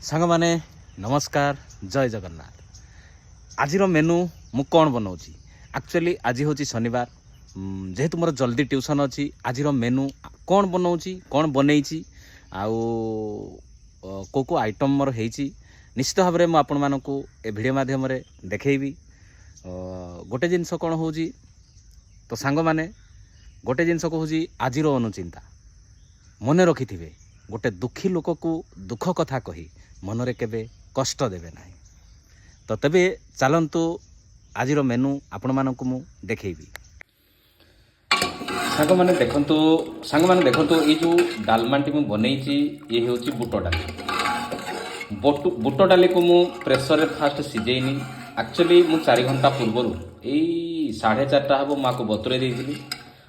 सांग माने नमस्कार जय जगन्नाथ। आज मेनू मु कौन बनाऊँगी एक्चुअली आज हूँ शनिवार जेहेतु मोर जल्दी ट्यूशन अच्छी आज मेनू कौन बनाऊँगी कौन बनई को आइटम मोर होती निश्चित भाव में मुझे ए भिडियो माध्यम देखी गोटे जिनस कौन हो तो सांग माने गोटे जिनस कहूँ आज अनुचिंता मन रखि थे गोटे दुखी लोक को दुख कथा कही मनरे केबे कष्ट देवे ना। तो तेबे चलतु आज मेनू आपण मानक मु देखैबी। सांग माने देखंतु ये जो डालमाटी मु बनैची ये होची बुट डाली। बुट डाली को मु प्रेसर रे फास्ट सिजेइनी एक्चुअली मु 4 घंटा पूर्व यही 4:30 हम माँ को बतुरे देइली।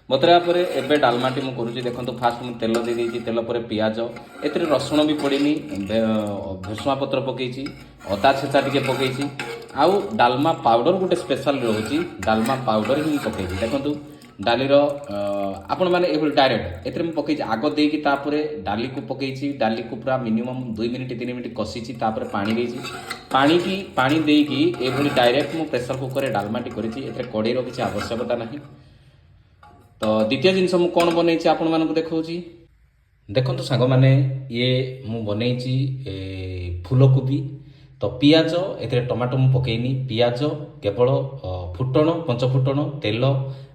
बतरा पर एबे डालमाटी मु करूची देखंतु फास्ट मु तेल दे देइची तेल पर पियाज एतरे रसुण भी पड़ीनी भुसुआ पत्र पकेइची अदा छेचा टिके पकेइची आउ डालमा पाउडर गोटे स्पेशल रहउची डालमा पाउडर ही पकेइची। देखंतु डालीर आपण माने एभल डायरेक्ट एतरे मु पकेइची आग देकी तापरे डाली को पकेइची डाली को पूरा मिनिमम 2 मिनिट 3 मिनिट कसीची तापरे पानी देइची पानी देकी एभली डायरेक्ट मु प्रेशर कुकर रे डालमाटी करिची एतरे कड़े रो किछि आवश्यकता नाही। तो द्वितीय जिनस मु कौन बनई आपण मानक देखौची देखंतु सांग माने ये मु बनई फूलकोबी तो पियाज एतरे टमाटो मु पकेइनी पियाज केवल फुटण पंचफुटण तेल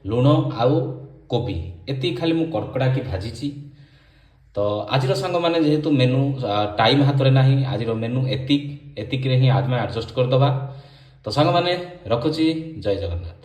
लुण आउ कोबी एति खाली मु कड़कड़ा की भाजीची। तो आज सांग माने जेहेतु मेनू टाइम हाथ रे नाही आज मेनू एतिक रे ही आज में एडजस्ट कर दबा। तो सांग माने रखुची जय जगन्नाथ।